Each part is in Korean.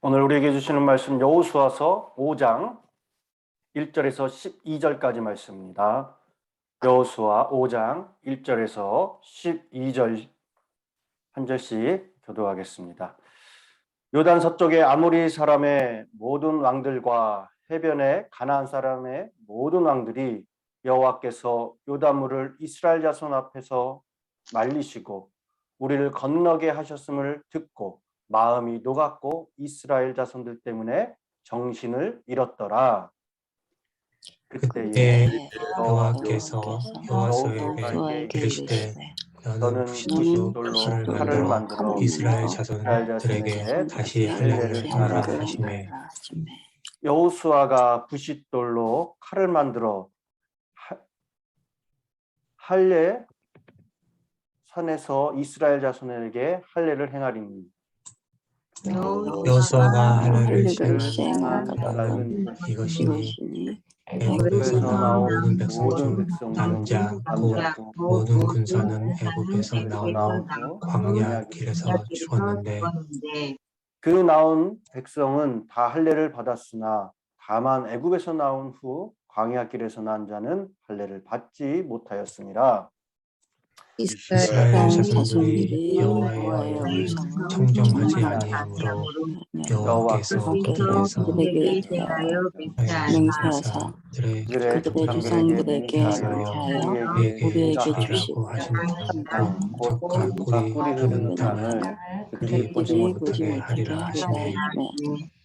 오늘 우리에게 주시는 말씀 여호수아서 5장 1절에서 12절까지 말씀입니다. 여호수아 5장 1절에서 12절 한 절씩 교도하겠습니다. 요단 서쪽의 아모리 사람의 모든 왕들과 해변의 가나안 사람의 모든 왕들이 여호와께서 요단물을 이스라엘 자손 앞에서 말리시고 우리를 건너게 하셨음을 듣고 마음이 녹았고 이스라엘 자손들 때문에 정신을 잃었더라. 그때에 여호와께서 여호수아에게 이르시되 너는 부싯돌로 칼을 만들어 이스라엘 자손들에게 자손에게 다시 할례를 행하라 하시매 여호수아가 부싯돌로 칼을 만들어 할례 산에서 이스라엘 자손에게 할례를 행하리니 여호수아가 할례를 시행하는 이것이니 애굽에서 나온 모든 백성 중 남자 곧 모든 군사는 애굽에서 나온 후 광야 길에서 죽었는데 그 나온 백성은 다 할례를 받았으나 다만 애굽에서 나온 후 광야 길에서 난 자는 할례를 받지 못하였습니다. 이스라엘 자손들이 여호와의 영을 청정하지 아니하므로 여호와께서 그들에게 대하여 맹세하사 그들의 조상들에게 하여 우리에게 주시리라고 하신 적과 꿀이 흐르는 땅을 그들이 보지 못하게 하리라 하시매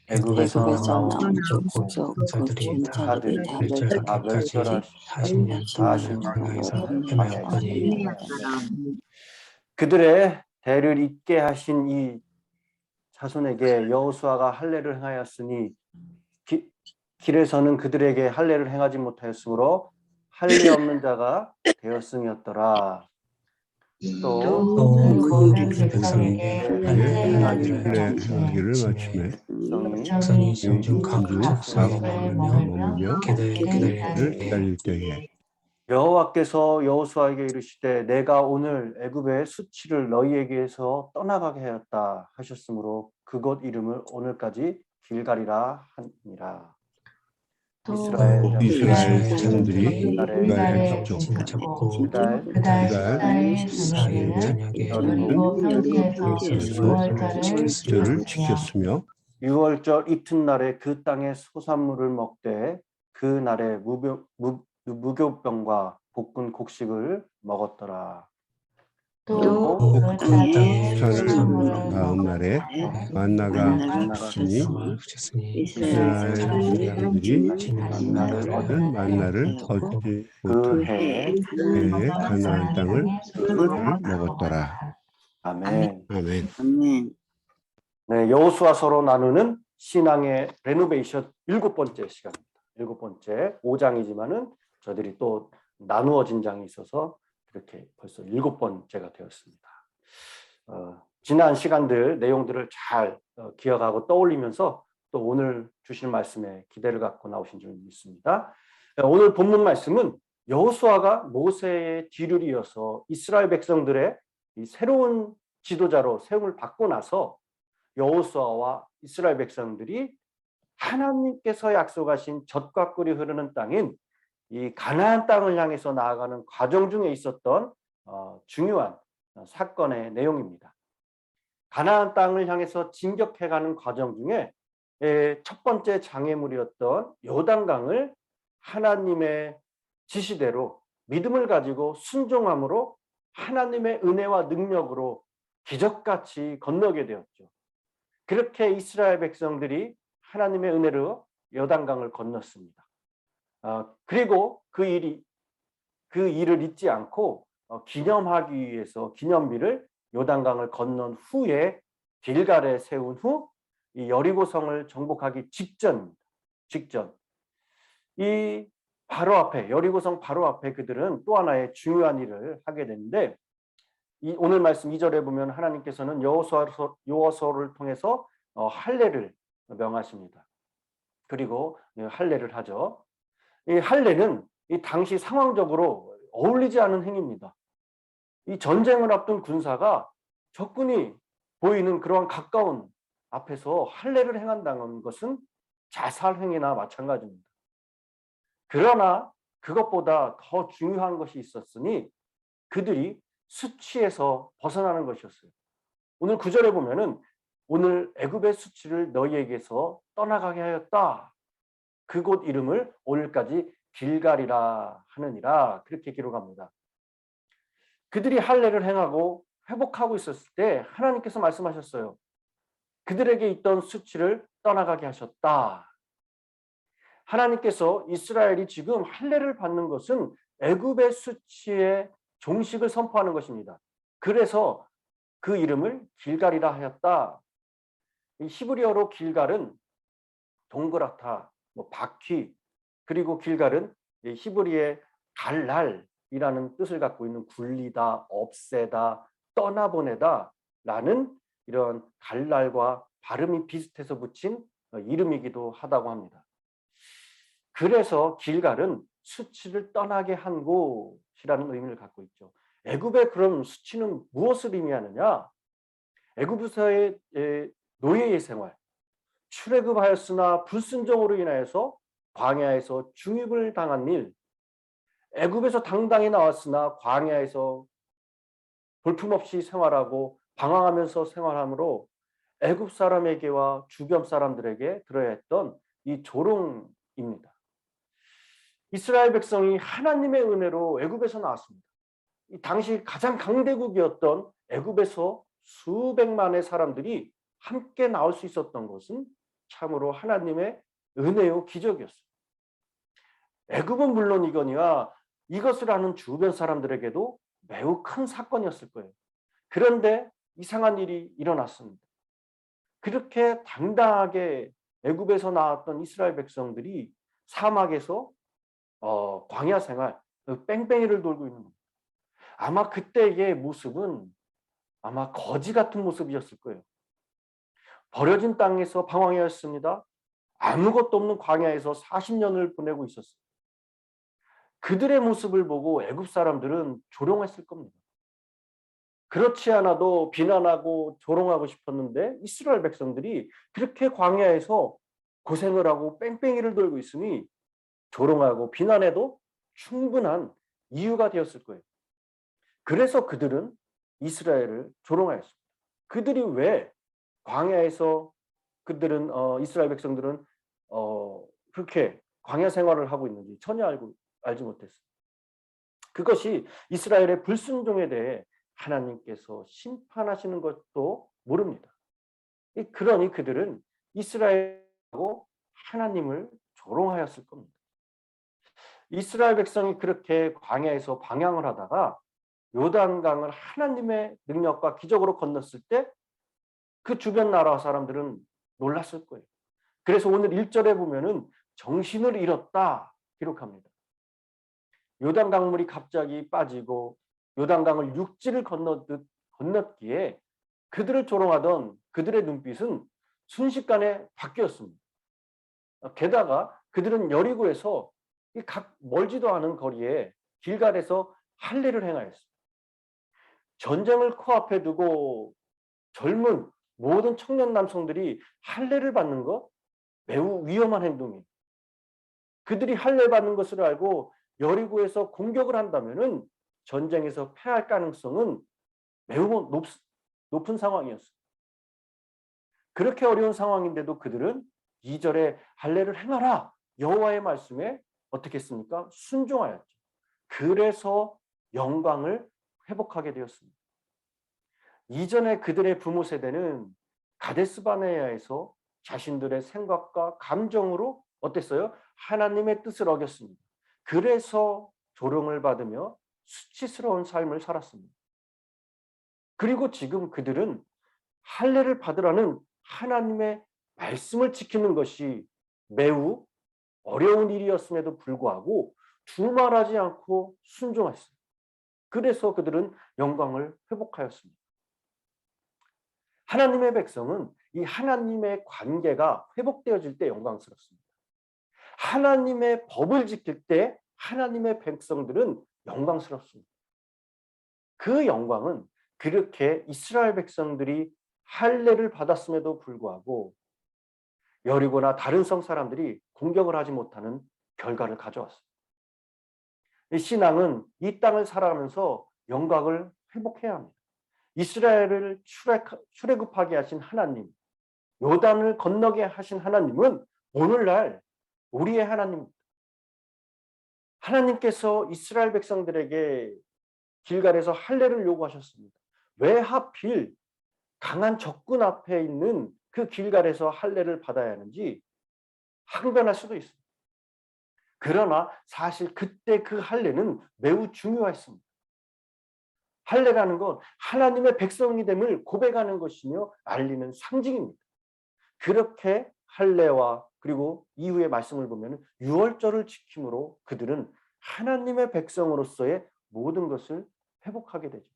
애굽에서 나온 족속 군사들이 다 멸절하기까지 40년 동안을 광야에서 헤매었더니 그들의 대를 잇게 하신 이 자손에게 여호수아가 할례를 행하였으니 길에서는 그들에게 할례를 행하지 못하였으므로 할례 없는 자가 되었음이었더라. 또 그 백성에게 할례를 행하기를 마침에 백성이 진중 각 족속에 머물며 기다릴 때에 여호와께서 여호수아에게 이르시되 내가 오늘 애굽의 수치를 너희에게서 떠나가게 하였다 하셨으므로 그곳 이름을 오늘까지 길갈이라 하니라. 이스라엘 자손들이 그날 진잡고 그달 그달 14일 저녁에 절을 지켰으며 6월절 이튿날에 그 땅의 소산물을 먹되 그 날에 무교병과 볶은 곡식을 먹었더라. 또 그 땅에 다음 날에 만나가 붙였으니 이스라엘 사람들이 만나를 얻지 못한 해에 가나안 땅을 먹었더라. 아멘. 아멘. 네, 여호수아서로 나누는 신앙의 레노베이션 7번째 시간입니다. 7번째 5장이지만은 저들이 또 나누어진 장이 있어서 이렇게 벌써 7번째가 되었습니다. 지난 시간들 내용들을 잘 기억하고 떠올리면서 또 오늘 주실 말씀에 기대를 갖고 나오신 줄 믿습니다. 오늘 본문 말씀은 여호수아가 모세의 뒤를 이어서 이스라엘 백성들의 이 새로운 지도자로 세움을 받고 나서 여호수아와 이스라엘 백성들이 하나님께서 약속하신 젖과 꿀이 흐르는 땅인 이 가나안 땅을 향해서 나아가는 과정 중에 있었던 중요한 사건의 내용입니다. 가나안 땅을 향해서 진격해가는 과정 중에 첫 번째 장애물이었던 요단강을 하나님의 지시대로 믿음을 가지고 순종함으로 하나님의 은혜와 능력으로 기적같이 건너게 되었죠. 그렇게 이스라엘 백성들이 하나님의 은혜로 요단강을 건넜습니다. 그리고 그 일을 잊지 않고 기념하기 위해서 기념비를 요단강을 건넌 후에 길갈에 세운 후 이 여리고성을 정복하기 직전 이 바로 앞에 여리고성 바로 앞에 그들은 또 하나의 중요한 일을 하게 되는데 오늘 말씀 2절에 보면 하나님께서는 여호수아를 통해서 할례를 명하십니다. 그리고 할례를 하죠. 이 할례는 이 당시 상황적으로 어울리지 않은 행위입니다. 이 전쟁을 앞둔 군사가 적군이 보이는 그러한 가까운 앞에서 할례를 행한다는 것은 자살행위나 마찬가지입니다. 그러나 그것보다 더 중요한 것이 있었으니 그들이 수치에서 벗어나는 것이었어요. 오늘 9절에 보면은 오늘 애굽의 수치를 너희에게서 떠나가게 하였다. 그곳 이름을 오늘까지 길갈이라 하느니라. 그렇게 기록합니다. 그들이 할례를 행하고 회복하고 있었을 때 하나님께서 말씀하셨어요. 그들에게 있던 수치를 떠나가게 하셨다. 하나님께서 이스라엘이 지금 할례를 받는 것은 애굽의 수치의 종식을 선포하는 것입니다. 그래서 그 이름을 길갈이라 하였다. 이 히브리어로 길갈은 동그랗다, 바퀴, 그리고 길갈은 히브리의 갈랄이라는 뜻을 갖고 있는 굴리다, 없애다, 떠나보내다 라는 이런 갈랄과 발음이 비슷해서 붙인 이름이기도 하다고 합니다. 그래서 길갈은 수치를 떠나게 한 곳이라는 의미를 갖고 있죠. 애굽의 그런 수치는 무엇을 의미하느냐? 애굽에서의 노예의 생활, 출애굽하였으나 불순종으로 인하여서 광야에서 중입을 당한 일, 애굽에서 당당히 나왔으나 광야에서 볼품없이 생활하고 방황하면서 생활함으로 애굽 사람에게와 주변 사람들에게 들어야 했던 이 조롱입니다. 이스라엘 백성이 하나님의 은혜로 애굽에서 나왔습니다. 이 당시 가장 강대국이었던 애굽에서 수백만의 사람들이 함께 나올 수 있었던 것은 참으로 하나님의 은혜요 기적이었어요. 애굽은 물론이거니와 이것을 아는 주변 사람들에게도 매우 큰 사건이었을 거예요. 그런데 이상한 일이 일어났습니다. 그렇게 당당하게 애굽에서 나왔던 이스라엘 백성들이 사막에서 광야 생활, 뺑뺑이를 돌고 있는 겁니다. 아마 그때의 모습은 아마 거지 같은 모습이었을 거예요. 버려진 땅에서 방황하였습니다. 아무것도 없는 광야에서 40년을 보내고 있었어요. 그들의 모습을 보고 애굽 사람들은 조롱했을 겁니다. 그렇지 않아도 비난하고 조롱하고 싶었는데 이스라엘 백성들이 그렇게 광야에서 고생을 하고 뺑뺑이를 돌고 있으니 조롱하고 비난해도 충분한 이유가 되었을 거예요. 그래서 그들은 이스라엘을 조롱하였습니다. 그들이 왜 광야에서 그들은 이스라엘 백성들은 그렇게 광야 생활을 하고 있는지 전혀 알지 못했어요. 그것이 이스라엘의 불순종에 대해 하나님께서 심판하시는 것도 모릅니다. 그러니 그들은 이스라엘하고 하나님을 조롱하였을 겁니다. 이스라엘 백성이 그렇게 광야에서 방향을 하다가 요단강을 하나님의 능력과 기적으로 건넜을 때 그 주변 나라 사람들은 놀랐을 거예요. 그래서 오늘 1절에 보면은 정신을 잃었다 기록합니다. 요단강물이 갑자기 빠지고 요단강을 육지를 건넜기에 그들을 조롱하던 그들의 눈빛은 순식간에 바뀌었습니다. 게다가 그들은 여리고에서 멀지도 않은 거리에 길갈에서 할례를 행하였습니다. 전쟁을 코앞에 두고 젊은 모든 청년 남성들이 할례를 받는 것 매우 위험한 행동이에요. 그들이 할례 받는 것을 알고 여리고에서 공격을 한다면은 전쟁에서 패할 가능성은 매우 높은 상황이었어요. 그렇게 어려운 상황인데도 그들은 2절에 할례를 행하라 여호와의 말씀에 어떻게 했습니까? 순종하였죠. 그래서 영광을 회복하게 되었습니다. 이전에 그들의 부모 세대는 가데스바네아에서 자신들의 생각과 감정으로 어땠어요? 하나님의 뜻을 어겼습니다. 그래서 조롱을 받으며 수치스러운 삶을 살았습니다. 그리고 지금 그들은 할례를 받으라는 하나님의 말씀을 지키는 것이 매우 어려운 일이었음에도 불구하고 두말하지 않고 순종했어요. 그래서 그들은 영광을 회복하였습니다. 하나님의 백성은 이 하나님의 관계가 회복되어질 때 영광스럽습니다. 하나님의 법을 지킬 때 하나님의 백성들은 영광스럽습니다. 그 영광은 그렇게 이스라엘 백성들이 할례를 받았음에도 불구하고 여리고나 다른 성 사람들이 공격을 하지 못하는 결과를 가져왔어요. 이 신앙은 이 땅을 살아가면서 영광을 회복해야 합니다. 이스라엘을 출애굽하게 하신 하나님, 요단을 건너게 하신 하나님은 오늘날 우리의 하나님입니다. 하나님께서 이스라엘 백성들에게 길갈에서 할례를 요구하셨습니다. 왜 하필 강한 적군 앞에 있는 그 길갈에서 할례를 받아야 하는지 항변할 수도 있습니다. 그러나 사실 그때 그 할례는 매우 중요했습니다. 할례라는 건 하나님의 백성이 됨을 고백하는 것이며 알리는 상징입니다. 그렇게 할례와 그리고 이후의 말씀을 보면 유월절을 지킴으로 그들은 하나님의 백성으로서의 모든 것을 회복하게 되죠.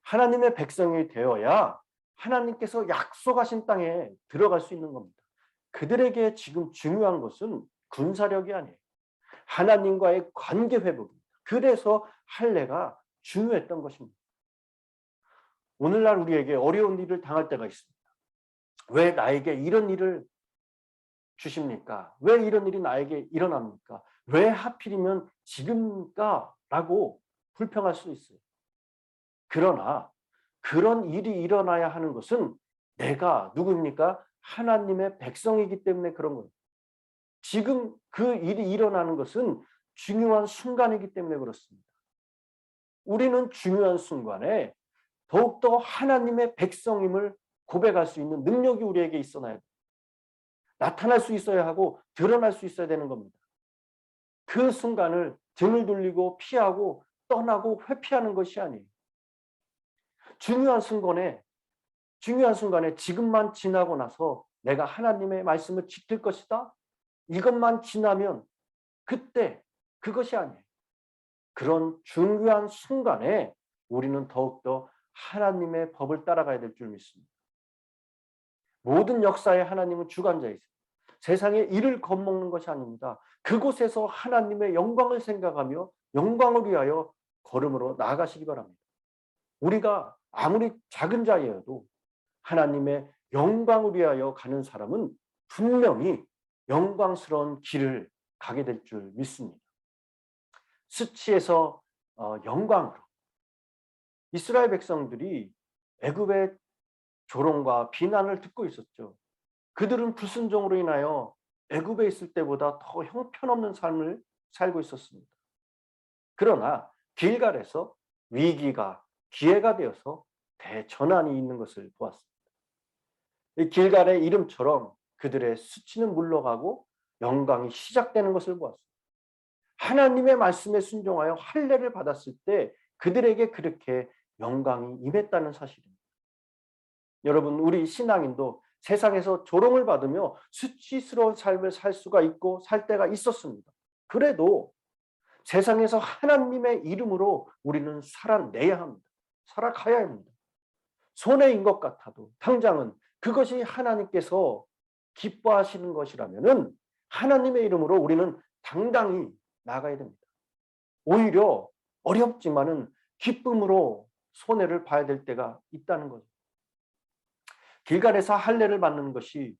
하나님의 백성이 되어야 하나님께서 약속하신 땅에 들어갈 수 있는 겁니다. 그들에게 지금 중요한 것은 군사력이 아니에요. 하나님과의 관계 회복입니다. 그래서 할례가 중요했던 것입니다. 오늘날 우리에게 어려운 일을 당할 때가 있습니다. 왜 나에게 이런 일을 주십니까? 왜 이런 일이 나에게 일어납니까? 왜 하필이면 지금일까? 라고 불평할 수 있어요. 그러나 그런 일이 일어나야 하는 것은 내가 누구입니까? 하나님의 백성이기 때문에 그런 거예요. 지금 그 일이 일어나는 것은 중요한 순간이기 때문에 그렇습니다. 우리는 중요한 순간에 더욱더 하나님의 백성임을 고백할 수 있는 능력이 우리에게 있어야 돼요. 나타날 수 있어야 하고 드러날 수 있어야 되는 겁니다. 그 순간을 등을 돌리고 피하고 떠나고 회피하는 것이 아니에요. 중요한 순간에 지금만 지나고 나서 내가 하나님의 말씀을 지킬 것이다. 이것만 지나면 그때 그것이 아니에요. 그런 중요한 순간에 우리는 더욱더 하나님의 법을 따라가야 될 줄 믿습니다. 모든 역사에 하나님은 주관자이세요. 세상의 일을 겁먹는 것이 아닙니다. 그곳에서 하나님의 영광을 생각하며 영광을 위하여 걸음으로 나아가시기 바랍니다. 우리가 아무리 작은 자여도 하나님의 영광을 위하여 가는 사람은 분명히 영광스러운 길을 가게 될 줄 믿습니다. 수치에서 영광으로 이스라엘 백성들이 애굽의 조롱과 비난을 듣고 있었죠. 그들은 불순종으로 인하여 애굽에 있을 때보다 더 형편없는 삶을 살고 있었습니다. 그러나 길갈에서 위기가 기회가 되어서 대전환이 있는 것을 보았습니다. 이 길갈의 이름처럼 그들의 수치는 물러가고 영광이 시작되는 것을 보았습니다. 하나님의 말씀에 순종하여 할례를 받았을 때 그들에게 그렇게 영광이 임했다는 사실입니다. 여러분, 우리 신앙인도 세상에서 조롱을 받으며 수치스러운 삶을 살 수가 있고 살 때가 있었습니다. 그래도 세상에서 하나님의 이름으로 우리는 살아내야 합니다. 살아가야 합니다. 손해인 것 같아도 당장은 그것이 하나님께서 기뻐하시는 것이라면은 하나님의 이름으로 우리는 당당히 나가야 됩니다. 오히려 어렵지만은 기쁨으로 손해를 봐야 될 때가 있다는 거죠. 길갈에서 할례를 받는 것이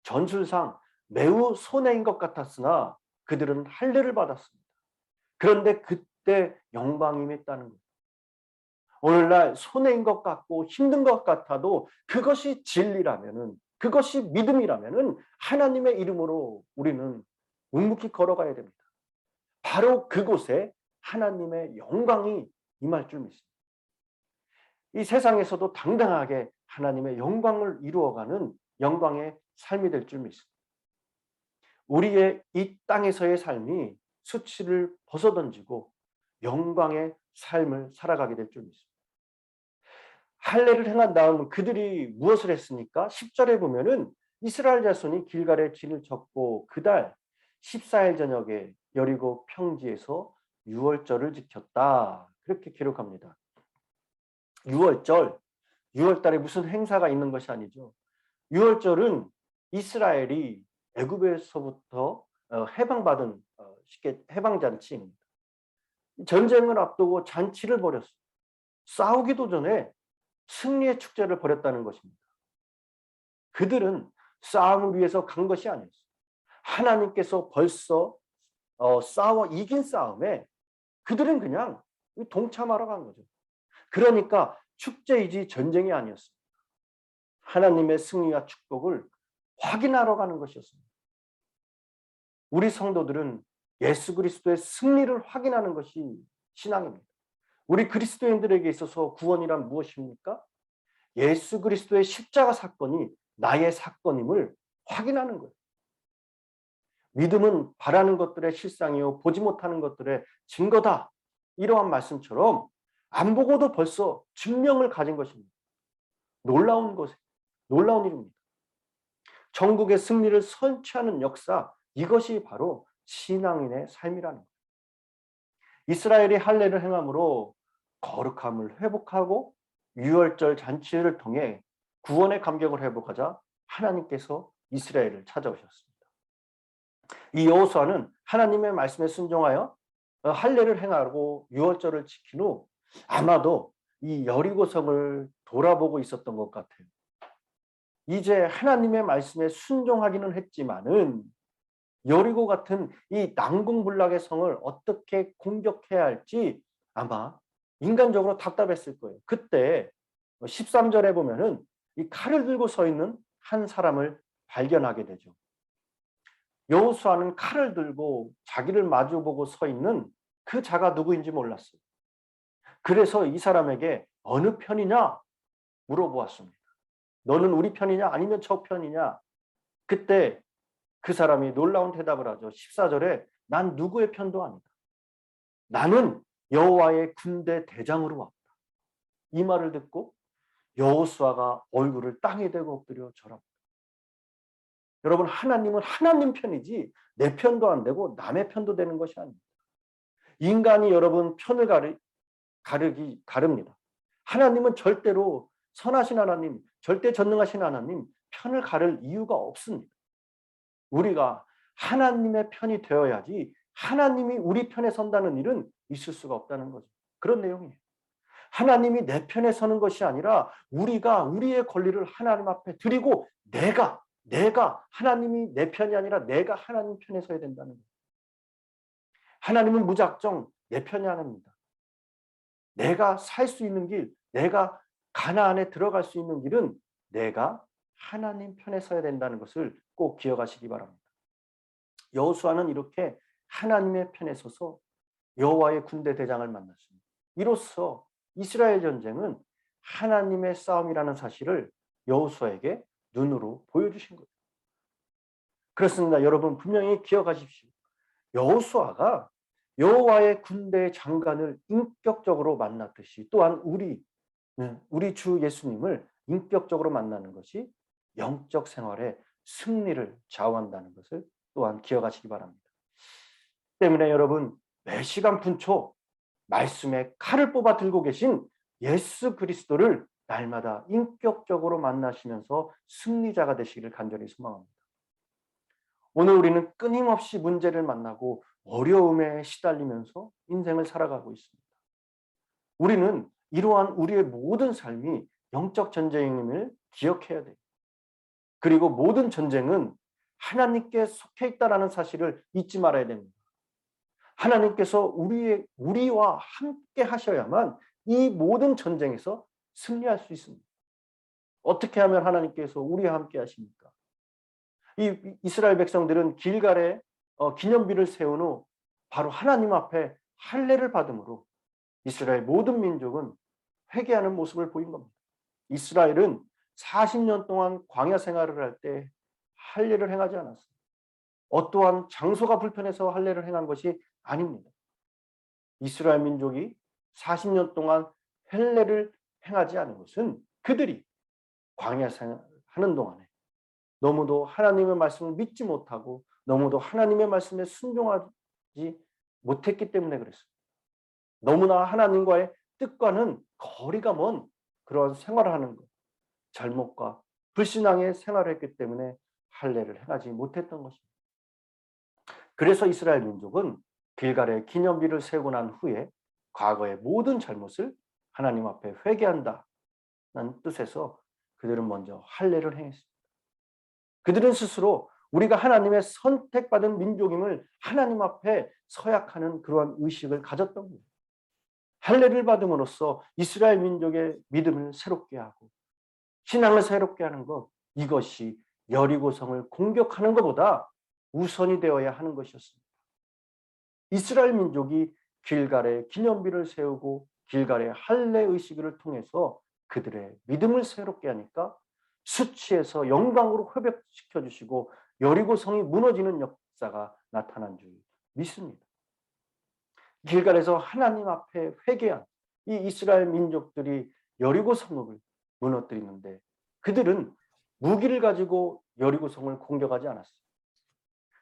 전술상 매우 손해인 것 같았으나 그들은 할례를 받았습니다. 그런데 그때 영광이 임했다는 거예요. 오늘날 손해인 것 같고 힘든 것 같아도 그것이 진리라면은, 그것이 믿음이라면은 하나님의 이름으로 우리는 묵묵히 걸어가야 됩니다. 바로 그곳에 하나님의 영광이 임할 줄 믿습니다. 이 세상에서도 당당하게 하나님의 영광을 이루어가는 영광의 삶이 될 줄 믿습니다. 우리의 이 땅에서의 삶이 수치를 벗어던지고 영광의 삶을 살아가게 될 줄 믿습니다. 할례를 행한 다음 그들이 무엇을 했습니까? 10절에 보면은 이스라엘 자손이 길갈에 진을 쳤고 그달 14일 저녁에 여리고 평지에서 유월절을 지켰다. 그렇게 기록합니다. 유월절, 6월달에 무슨 행사가 있는 것이 아니죠. 유월절은 이스라엘이 애굽에서부터 해방받은 쉽게 해방잔치입니다. 전쟁을 앞두고 잔치를 벌였어요. 싸우기도 전에 승리의 축제를 벌였다는 것입니다. 그들은 싸움을 위해서 간 것이 아니었어요. 하나님께서 벌써 싸워 이긴 싸움에 그들은 그냥 동참하러 간 거죠. 그러니까 축제이지 전쟁이 아니었습니다. 하나님의 승리와 축복을 확인하러 가는 것이었습니다. 우리 성도들은 예수 그리스도의 승리를 확인하는 것이 신앙입니다. 우리 그리스도인들에게 있어서 구원이란 무엇입니까? 예수 그리스도의 십자가 사건이 나의 사건임을 확인하는 거예요. 믿음은 바라는 것들의 실상이요 보지 못하는 것들의 증거다. 이러한 말씀처럼 안 보고도 벌써 증명을 가진 것입니다. 놀라운 일입니다. 전국의 승리를 선취하는 역사, 이것이 바로 신앙인의 삶이라는 거예요. 이스라엘이 할례를 행함으로 거룩함을 회복하고 유월절 잔치를 통해 구원의 감격을 회복하자 하나님께서 이스라엘을 찾아오셨습니다. 이 여호수아는 하나님의 말씀에 순종하여 할례를 행하고 유월절을 지킨 후 아마도 이 여리고성을 돌아보고 있었던 것 같아요. 이제 하나님의 말씀에 순종하기는 했지만은 여리고 같은 이 난공불락의 성을 어떻게 공격해야 할지 아마 인간적으로 답답했을 거예요. 그때 13절에 보면은 이 칼을 들고 서 있는 한 사람을 발견하게 되죠. 여호수아는 칼을 들고 자기를 마주보고 서 있는 그 자가 누구인지 몰랐어요. 그래서 이 사람에게 어느 편이냐 물어보았습니다. 너는 우리 편이냐 아니면 저 편이냐? 그때 그 사람이 놀라운 대답을 하죠. 14절에 난 누구의 편도 아니다. 나는 여호와의 군대 대장으로 왔다. 이 말을 듣고 여호수아가 얼굴을 땅에 대고 엎드려 절합니다. 여러분, 하나님은 하나님 편이지 내 편도 안 되고 남의 편도 되는 것이 아닙니다. 인간이 여러분 편을 가릅니다. 하나님은 절대로 선하신 하나님, 절대 전능하신 하나님 편을 가를 이유가 없습니다. 우리가 하나님의 편이 되어야지 하나님이 우리 편에 선다는 일은 있을 수가 없다는 거죠. 그런 내용이에요. 하나님이 내 편에 서는 것이 아니라 우리가 우리의 권리를 하나님 앞에 드리고 내가 하나님이 내 편이 아니라 내가 하나님 편에 서야 된다는 거예요. 하나님은 무작정 내 편이 아닙니다. 내가 살 수 있는 길, 내가 가나안에 들어갈 수 있는 길은 내가 하나님 편에 서야 된다는 것을 꼭 기억하시기 바랍니다. 여호수아는 이렇게 하나님의 편에 서서 여호와의 군대 대장을 만났습니다. 이로써 이스라엘 전쟁은 하나님의 싸움이라는 사실을 여호수아에게 눈으로 보여주신 거예요. 그렇습니다. 여러분 분명히 기억하십시오. 여호수아가 여호와의 군대 장관을 인격적으로 만났듯이 또한 우리 주 예수님을 인격적으로 만나는 것이 영적 생활의 승리를 좌우한다는 것을 또한 기억하시기 바랍니다. 때문에 여러분 매 시간 분초 말씀에 칼을 뽑아 들고 계신 예수 그리스도를 날마다 인격적으로 만나시면서 승리자가 되시기를 간절히 소망합니다. 오늘 우리는 끊임없이 문제를 만나고 어려움에 시달리면서 인생을 살아가고 있습니다. 우리는 이러한 우리의 모든 삶이 영적 전쟁임을 기억해야 돼요. 그리고 모든 전쟁은 하나님께 속해 있다는 사실을 잊지 말아야 됩니다. 하나님께서 우리와 함께 하셔야만 이 모든 전쟁에서 승리할 수 있습니다. 어떻게 하면 하나님께서 우리와 함께 하십니까? 이 이스라엘 백성들은 길갈에 기념비를 세운 후 바로 하나님 앞에 할례를 받음으로 이스라엘 모든 민족은 회개하는 모습을 보인 겁니다. 이스라엘은 40년 동안 광야 생활을 할 때 할례를 행하지 않았어요. 어떠한 장소가 불편해서 할례를 행한 것이 아닙니다. 이스라엘 민족이 40년 동안 할례를 행하지 않은 것은 그들이 광야 생활하는 동안에 너무도 하나님의 말씀을 믿지 못하고 너무도 하나님의 말씀에 순종하지 못했기 때문에 그랬습니다. 너무나 하나님과의 뜻과는 거리가 먼 그런 생활을 하는 것, 잘못과 불신앙의 생활을 했기 때문에 할례를 행하지 못했던 것입니다. 그래서 이스라엘 민족은 길갈에 기념비를 세우고 난 후에 과거의 모든 잘못을 하나님 앞에 회개한다. 뜻에서 그들은 먼저 할례를 행했습니다. 그들은 스스로 우리가 하나님의 선택받은 민족임을 하나님 앞에 서약하는 그러한 의식을 가졌던 거예요. 할례를 받음으로써 이스라엘 민족의 믿음을 새롭게 하고 신앙을 새롭게 하는 것, 이것이 여리고성을 공격하는 것보다 우선이 되어야 하는 것이었습니다. 이스라엘 민족이 길갈에 기념비를 세우고 길갈의 할례 의식을 통해서 그들의 믿음을 새롭게 하니까 수치에서 영광으로 회복시켜 주시고 여리고성이 무너지는 역사가 나타난 줄 믿습니다. 길갈에서 하나님 앞에 회개한 이 이스라엘 민족들이 여리고성을 무너뜨리는데 그들은 무기를 가지고 여리고성을 공격하지 않았어요.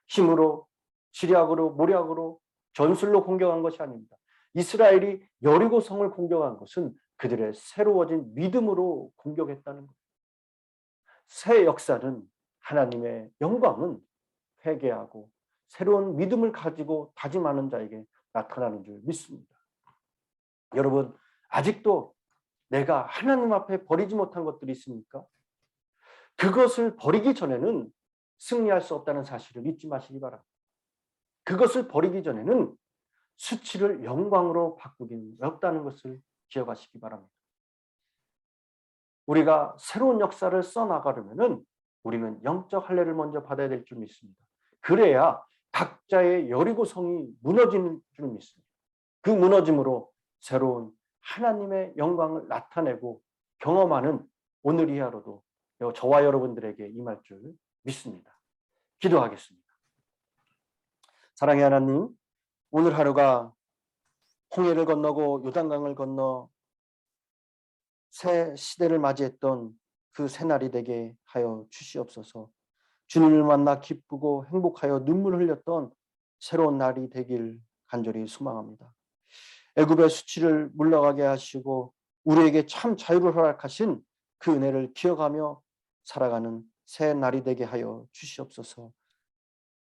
힘으로, 지략으로, 모략으로, 전술로 공격한 것이 아닙니다. 이스라엘이 여리고성을 공격한 것은 그들의 새로워진 믿음으로 공격했다는 것. 새 역사는 하나님의 영광은 회개하고 새로운 믿음을 가지고 다짐하는 자에게 나타나는 줄 믿습니다. 여러분, 아직도 내가 하나님 앞에 버리지 못한 것들이 있습니까? 그것을 버리기 전에는 승리할 수 없다는 사실을 잊지 마시기 바랍니다. 그것을 버리기 전에는 수치를 영광으로 바꾸기는 어렵다는 것을 기억하시기 바랍니다. 우리가 새로운 역사를 써나가려면 우리는 영적 할례를 먼저 받아야 될 줄 믿습니다. 그래야 각자의 여리고성이 무너지는 줄 믿습니다. 그 무너짐으로 새로운 하나님의 영광을 나타내고 경험하는 오늘 이 하루도 저와 여러분들에게 임할 줄 믿습니다. 기도하겠습니다. 사랑의 하나님, 오늘 하루가 홍해를 건너고 요단강을 건너 새 시대를 맞이했던 그 새날이 되게 하여 주시옵소서. 주님을 만나 기쁘고 행복하여 눈물을 흘렸던 새로운 날이 되길 간절히 소망합니다. 애굽의 수치를 물러가게 하시고 우리에게 참 자유를 허락하신 그 은혜를 기억하며 살아가는 새 날이 되게 하여 주시옵소서.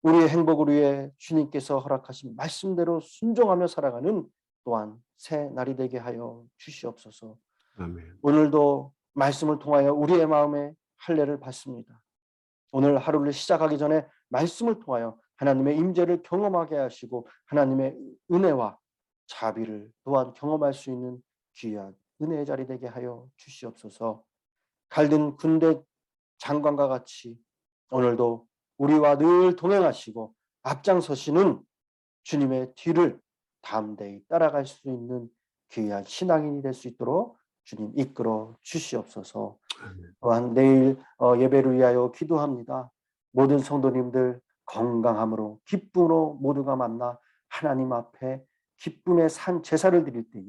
우리의 행복을 위해 주님께서 허락하신 말씀대로 순종하며 살아가는 또한 새 날이 되게 하여 주시옵소서. 아멘. 오늘도 말씀을 통하여 우리의 마음에 할례를 받습니다. 오늘 하루를 시작하기 전에 말씀을 통하여 하나님의 임재를 경험하게 하시고 하나님의 은혜와 자비를 또한 경험할 수 있는 귀한 은혜의 자리 되게 하여 주시옵소서. 갈든 군대 장관과 같이 오늘도 우리와 늘 동행하시고 앞장서시는 주님의 뒤를 담대히 따라갈 수 있는 귀한 신앙인이 될 수 있도록 주님 이끌어 주시옵소서. 또한 내일 예배를 위하여 기도합니다. 모든 성도님들 건강함으로 기쁨으로 모두가 만나 하나님 앞에 기쁨의 산 제사를 드릴 때에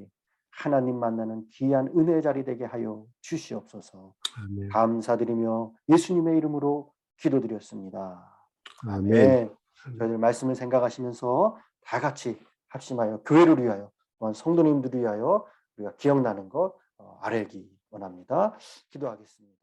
하나님 만나는 귀한 은혜의 자리 되게 하여 주시옵소서. 아멘. 감사드리며 예수님의 이름으로 기도드렸습니다. 아멘. 네, 저희들 말씀을 생각하시면서 다 같이 합심하여 교회를 위하여 또한 성도님들을 위하여 우리가 기억나는 것 알기 원합니다. 기도하겠습니다.